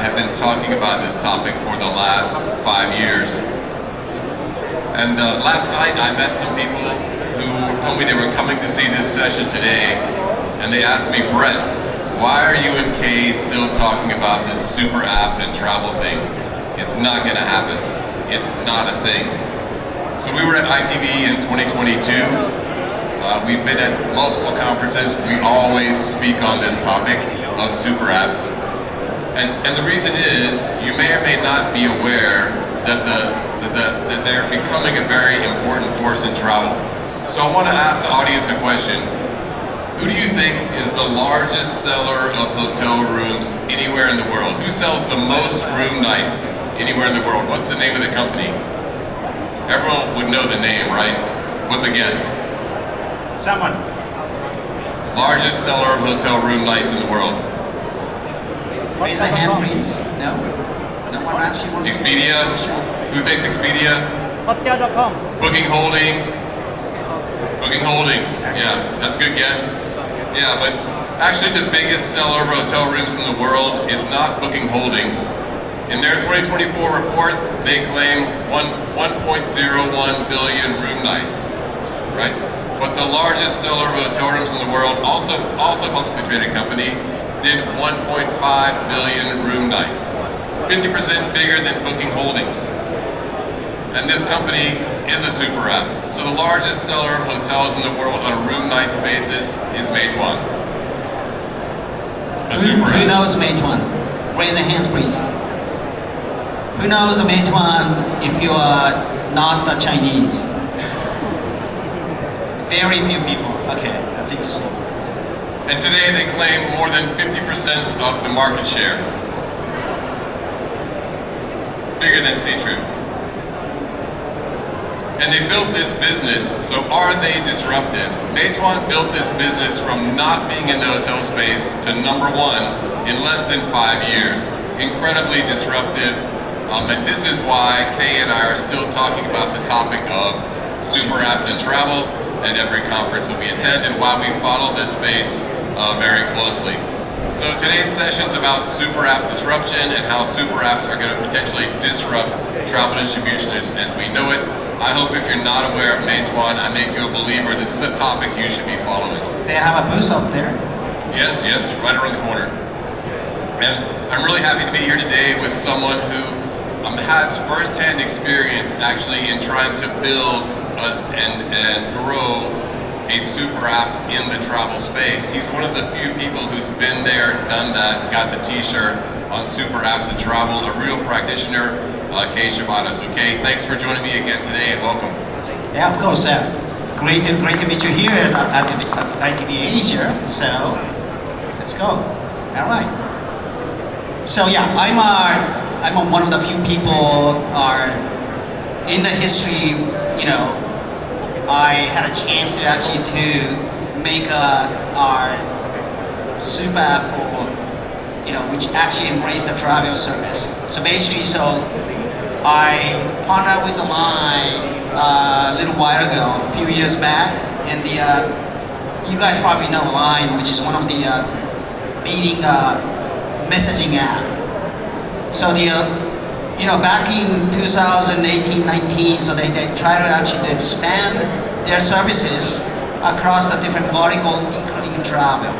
have been talking about this topic for the last 5 years. And last night I met some people who told me they were coming to see this session today, and they asked me, Brett, why are you and Kay still talking about this super app and travel thing? It's not gonna happen. It's not a thing. So we were at ITB in 2022. We've been at multiple conferences. We always speak on this topic of super apps. And the reason is, you may or may not be aware that that they're becoming a very important force in travel. So I want to ask the audience a question. Who do you think is the largest seller of hotel rooms anywhere in the world? Who sells the most room nights anywhere in the world? What's the name of the company? Everyone would know the name, right? What's a guess? Someone. Largest seller of hotel room nights in the world. Raise a hand, please. No? No one actually wants Expedia? Who thinks Expedia? Hotel.com. Booking Holdings? Booking Holdings, yeah, that's a good guess. Yeah, but actually the biggest seller of hotel rooms in the world is not Booking Holdings. In their 2024 report, they claim 1.01 billion room nights, right? But the largest seller of hotel rooms in the world, also a publicly traded company, did 1.5 billion room nights. 50% bigger than Booking Holdings. And this company is a super app. So the largest seller of hotels in the world on a room nights basis is Meituan. A super app. Who knows Meituan? Raise your hands, please. Who knows Meituan if you are not the Chinese? Very few people. Okay, that's interesting. And today they claim more than 50% of the market share. Bigger than C-Trip. And they built this business, so are they disruptive? Meituan built this business from not being in the hotel space to #1 in less than 5 years. Incredibly disruptive, and this is why Kay and I are still talking about the topic of super apps and travel at every conference that we attend, and why we follow this space very closely. So today's session is about super app disruption and how super apps are going to potentially disrupt travel distribution as we know it. I hope if you're not aware of Meituan, I make you a believer. This is a topic you should be following. They have a booth up there. Yes, right around the corner. And I'm really happy to be here today with someone who has firsthand experience actually in trying to build and grow a super app in the travel space. He's one of the few people who's been there, done that, got the t-shirt on super apps and travel, a real practitioner, Kay Shibata. So Kay, thanks for joining me again today and welcome. Yeah, of course. Great to meet you here at ITBASIA. So let's go. All right. So yeah, I'm one of the few people are in the history. You know, I had a chance to actually make our super app, which actually embraced the travel service. So basically, I partnered with Align a little while ago, a few years back, and you guys probably know Align, which is one of the leading messaging app. So back in 2018-19, so they try to actually expand their services across the different verticals, including travel.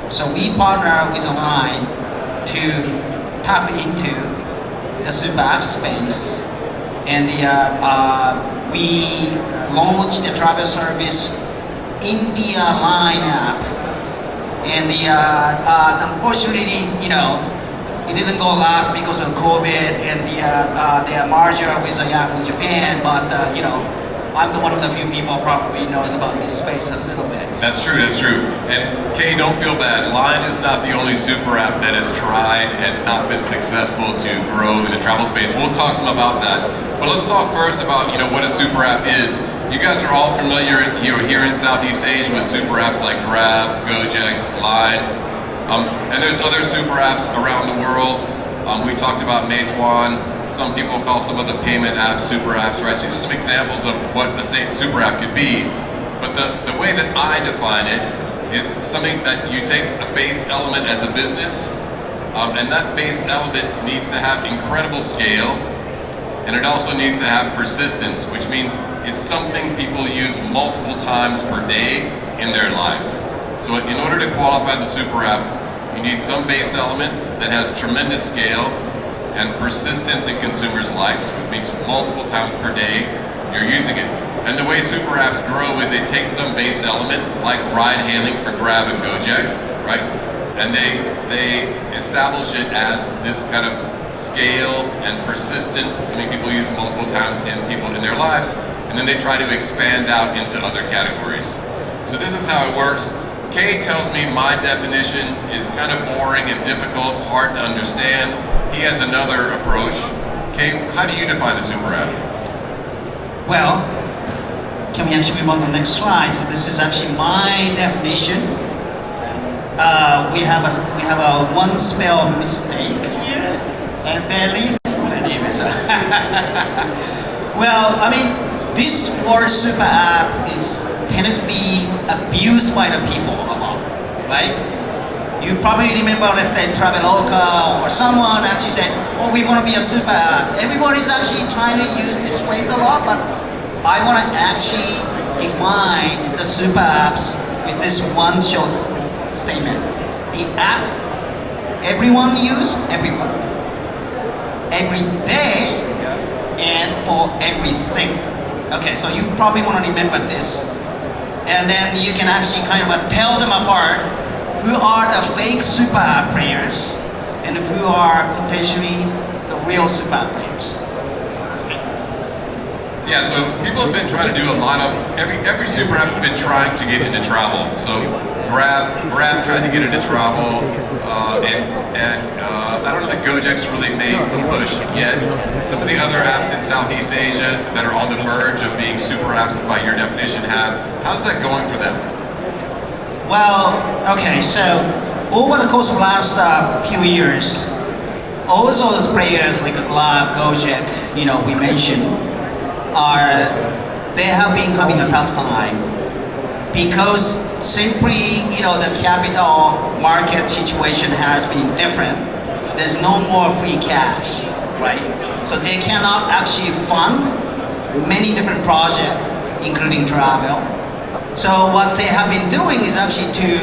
So we partner with Align to tap into the super app space, and we launched the travel service in the Align app. And unfortunately, it didn't go last because of COVID and the merger with Yahoo Japan. But I'm one of the few people probably knows about this space a little bit. That's true. And Kay, don't feel bad. Line is not the only super app that has tried and not been successful to grow in the travel space. We'll talk some about that. But let's talk first about what a super app is. You guys are all familiar here in Southeast Asia with super apps like Grab, Gojek, Line. And there's other super apps around the world. We talked about Meituan. Some people call some of the payment apps super apps, right? So these are some examples of what a super app could be. But the way that I define it is something that you take a base element as a business, And that base element needs to have incredible scale, and it also needs to have persistence, which means it's something people use multiple times per day in their lives. So in order to qualify as a super app, you need some base element that has tremendous scale and persistence in consumers' lives, which means multiple times per day you're using it. And the way super apps grow is they take some base element, like ride hailing for Grab and Gojek, right? And they establish it as this kind of scale and persistent, something people use multiple times in their lives, and then they try to expand out into other categories. So this is how it works. Kay tells me my definition is kind of boring and difficult, hard to understand. He has another approach. Kay, how do you define a super app? Well, can we actually move on to the next slide? So this is actually my definition. We have a one spell mistake here, and Bailey's name is. Well, I mean, this word super app is tended to be abused by the people a lot, right? You probably remember, let's say, Traveloka or someone actually said, "Oh, we want to be a super app." Everybody's actually trying to use this phrase a lot, but I want to actually define the super apps with this one short statement. The app everyone use, everyone. Every day and for everything. Okay, so you probably want to remember this. And then you can actually kind of tell them apart who are the fake super app players and who are potentially the real super app players. Yeah, so people have been trying to do a lot of, every super app's been trying to get into travel. So Grab tried to get into travel, and I don't know that Gojek's really made the push yet. Some of the other apps in Southeast Asia that are on the verge of being super apps by your definition how's that going for them? Well, okay, so over the course of the last few years, all those players like Grab, Gojek, we mentioned, they have been having a tough time because simply, the capital market situation has been different. There's no more free cash, right? So they cannot actually fund many different projects, including travel. So what they have been doing is actually to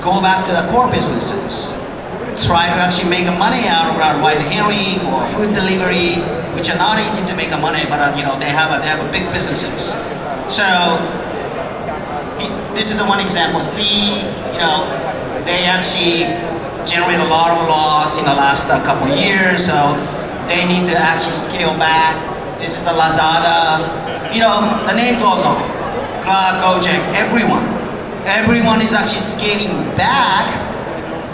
go back to the core businesses, try to actually make money out of ride hailing or food delivery, which are not easy to make money, but they have a big businesses. So this is one example. They actually generate a lot of loss in the last couple of years, so they need to actually scale back. This is the Lazada. The name goes on. Grab, Gojek, everyone is actually scaling back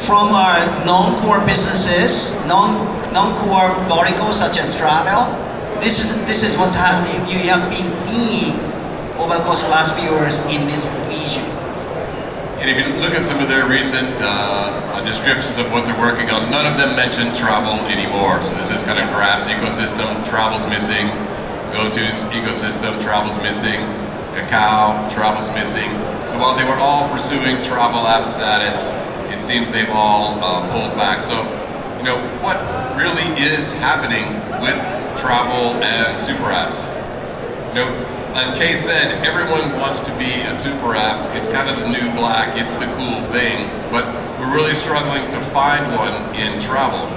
from our non-core businesses, non-core verticals such as travel. This is what's happening. You have been seeing over the course of the last few years in this region. And if you look at some of their recent descriptions of what they're working on, none of them mention travel anymore. So this is kind of Grab's ecosystem, travel's missing. GoTo's ecosystem, travel's missing. Kakao, travel's missing. So while they were all pursuing travel app status, it seems they've all pulled back. So, what really is happening with travel and super apps? As Kay said, everyone wants to be a super app. It's kind of the new black, it's the cool thing, but we're really struggling to find one in travel.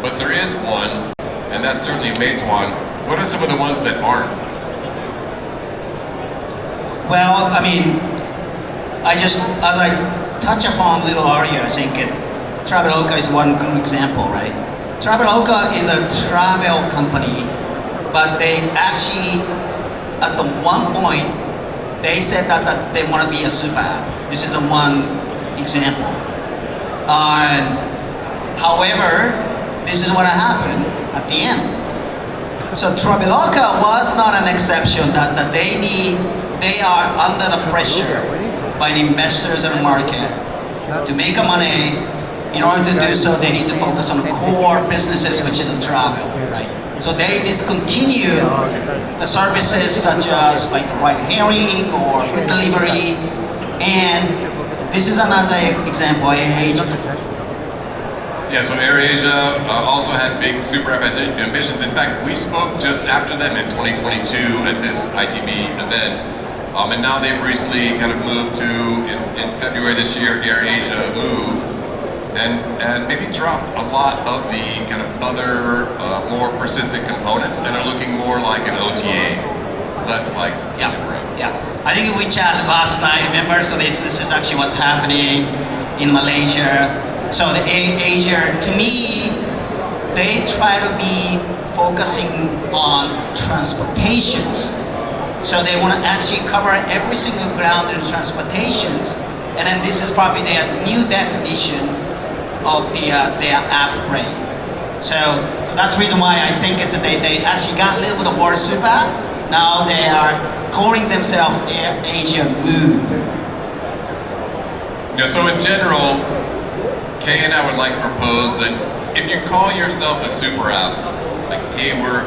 But there is one, and that's certainly Meituan. What are some of the ones that aren't? Well, as I touched upon a little earlier, I think Traveloka is one good example, right? Traveloka is a travel company, but they actually, at the one point, they said that they want to be a super app. This is one example. However, this is what happened at the end. So Traveloka was not an exception that they are under the pressure by the investors in the market to make money. In order to do so, they need to focus on core businesses, which is travel, right? So they discontinue the services such as like ride hailing or food delivery. And this is another example. Yeah, so AirAsia also had big Superapp ambitions. In fact, we spoke just after them in 2022 at this ITB event. And now they've recently kind of moved to, in February this year, AirAsia Move, and maybe dropped a lot of the kind of other more persistent components and are looking more like an OTA, less like Superapp. Yeah, I think we chatted last night, remember? So this is actually what's happening in Malaysia. So the Asia, to me, they try to be focusing on transportations. So they want to actually cover every single ground in transportations, and then this is probably their new definition of their app brain. So that's the reason why I think it's that they actually got a little bit of word super app. Now they are calling themselves Asia Move. Yeah, so in general, Kay and I would like to propose that if you call yourself a super app, like, hey, we're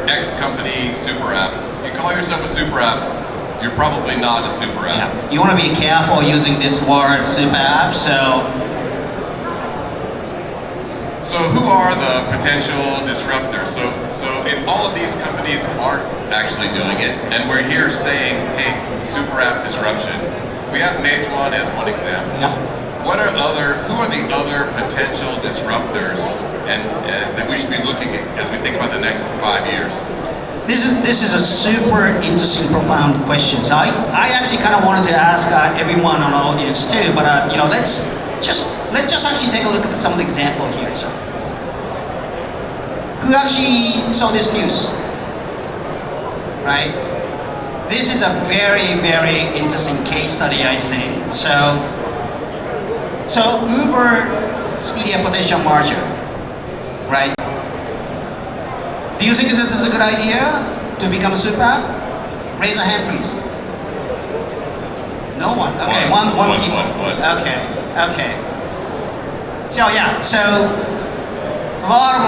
X company super app, if you call yourself a super app, you're probably not a super app. Yeah. You want to be careful using this word super app, so who are the potential disruptors? So if all of these companies aren't actually doing it, and we're here saying, hey, super app disruption, we have Meituan as one example. Yeah. Who are the other potential disruptors and that we should be looking at as we think about the next 5 years? This is a super interesting, profound question. So I actually kind of wanted to ask everyone on the audience too, but let's just actually take a look at some of the example here. So, who actually saw this news? Right? This is a very, very interesting case study, I think. So Uber, Expedia potential merger, right? Do you think this is a good idea to become a super app? Raise a hand, please. No one. Okay, one people. One. Okay. So yeah, so a lot of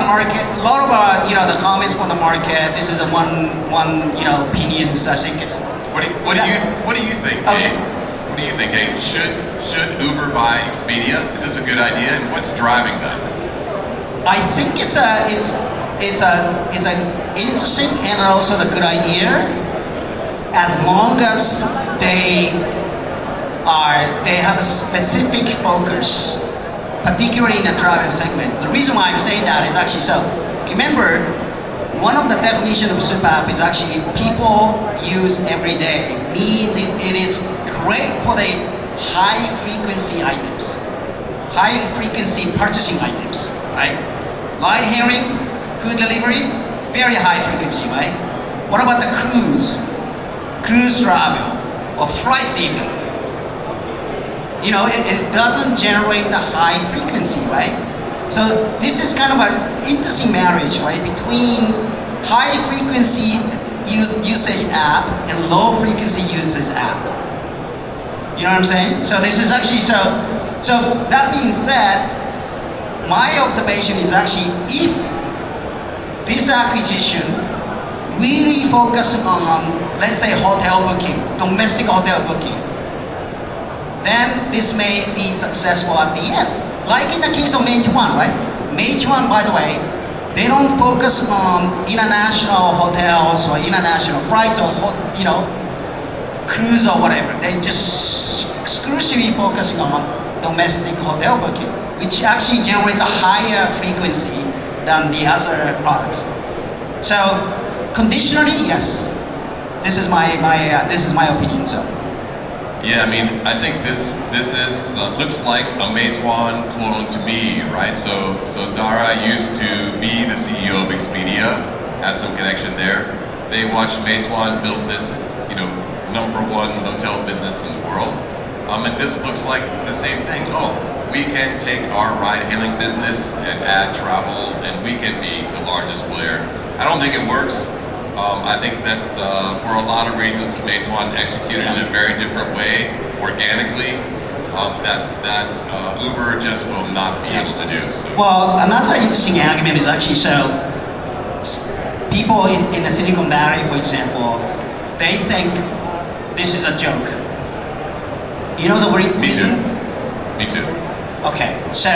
the comments from the market. This is a one opinions. I think it's. What do you think? Okay. What do you think? Hey, should Uber buy Expedia? Is this a good idea, and what's driving that? I think it's an interesting and also a good idea, as long as they have a specific focus, particularly in the travel segment. The reason why I'm saying that is actually, so remember, one of the definition of super app is actually people use every day, means it is great for the high frequency items, high frequency purchasing items, right? Ride hailing, food delivery, very high frequency, right? What about the cruise travel, or flights even? It doesn't generate the high frequency, right? So this is kind of an interesting marriage, right, between high frequency usage app and low frequency usage app. You know what I'm saying? So this is actually, so that being said, my observation is actually, if this acquisition really focus on, let's say, hotel booking, domestic hotel booking, then this may be successful at the end. Like in the case of Meituan, right? Meituan, by the way, they don't focus on international hotels or international flights or cruise or whatever. They just exclusively focusing on domestic hotel booking, which actually generates a higher frequency than the other products. So conditionally, yes. This is my opinion. So. Yeah, I mean, I think this is looks like a Meituan clone to me, right? So Dara used to be the CEO of Expedia, has some connection there. They watched Meituan build this, #1 hotel business in the world, and this looks like the same thing. Oh, we can take our ride-hailing business and add travel, and we can be the largest player. I don't think it works. I think that for a lot of reasons, Meituan executed in a very different way, organically, that Uber just will not be able to do. So. Well, another interesting argument is actually, people in the Silicon Valley, for example, they think this is a joke. You know the reason? Me too. Okay, so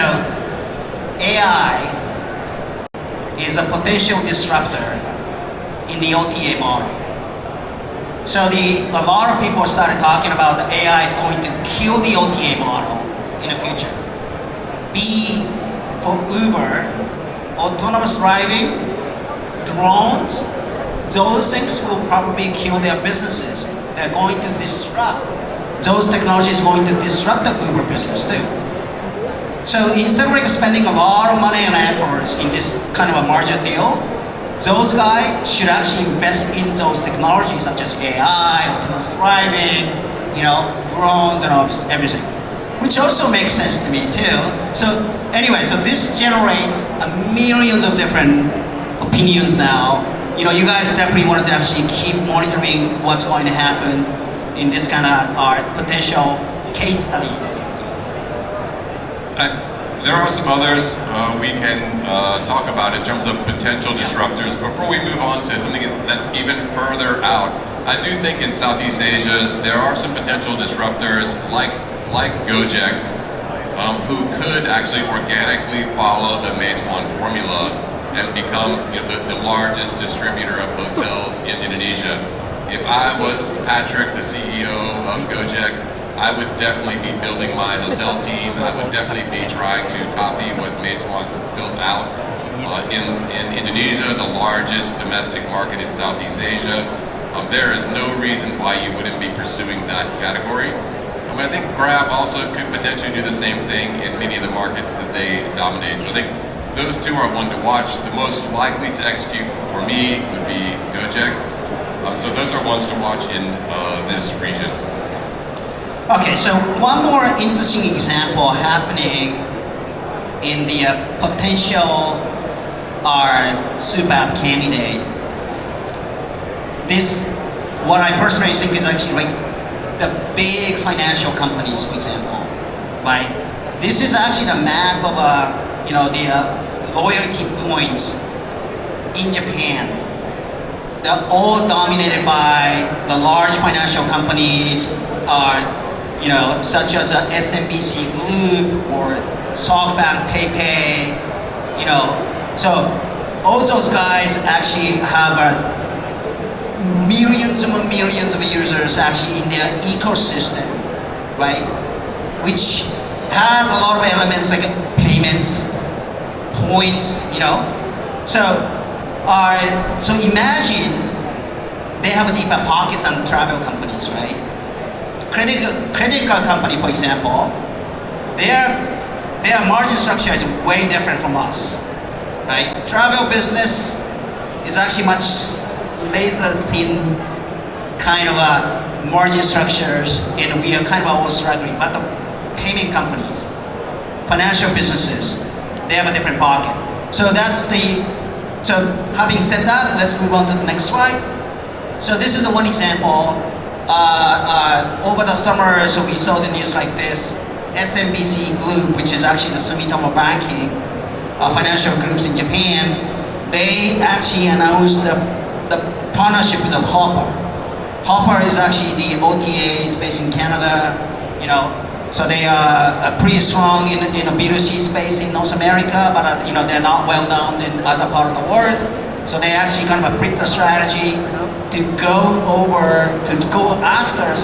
AI is a potential disruptor in the OTA model. So a lot of people started talking about the AI is going to kill the OTA model in the future. B for Uber, autonomous driving, drones, those things will probably kill their businesses. They're going to disrupt. Those technologies are going to disrupt the Uber business too. So instead of like spending a lot of money and efforts in this kind of a merger deal, those guys should actually invest in those technologies such as AI, autonomous driving, drones and everything. Which also makes sense to me too. So anyway, so this generates millions of different opinions now. You guys definitely wanted to actually keep monitoring what's going to happen in this kind of potential case studies. There are some others we can talk about in terms of potential disruptors. Before we move on to something that's even further out, I do think in Southeast Asia there are some potential disruptors like Gojek who could actually organically follow the Meituan formula and become the largest distributor of hotels in Indonesia. If I was Patrick, the CEO of Gojek, I would definitely be building my hotel team. I would definitely be trying to copy what Meituan's built out in Indonesia, the largest domestic market in Southeast Asia. There is no reason why you wouldn't be pursuing that category. I think Grab also could potentially do the same thing in many of the markets that they dominate. So I think those two are one to watch. The most likely to execute for me would be Gojek. So those are ones to watch in this region. Okay, so one more interesting example happening in the potential Superapps candidate. This, what I personally think is actually like the big financial companies, for example. Like, this is actually the map of the loyalty points in Japan. They're all dominated by the large financial companies, such as SMBC Group or SoftBank, PayPay. So all those guys actually have millions and millions of users actually in their ecosystem, right? Which has a lot of elements like payments, points, So imagine they have deeper pockets on travel companies, right? Credit card company, for example, their margin structure is way different from us, right? Travel business is actually much laser thin kind of margin structures, and we are kind of all struggling. But the payment companies, financial businesses, they have a different pocket. So having said that, let's move on to the next slide. So this is the one example. Over the summer, so we saw the news like this. SMBC Group, which is actually the Sumitomo Banking financial groups in Japan, they actually announced the partnership with Hopper. Hopper is actually the OTA, it's based in Canada, so they are pretty strong in a B2C space in North America, but they're not well known in other part of the world. So they actually kind of picked a strategy to go after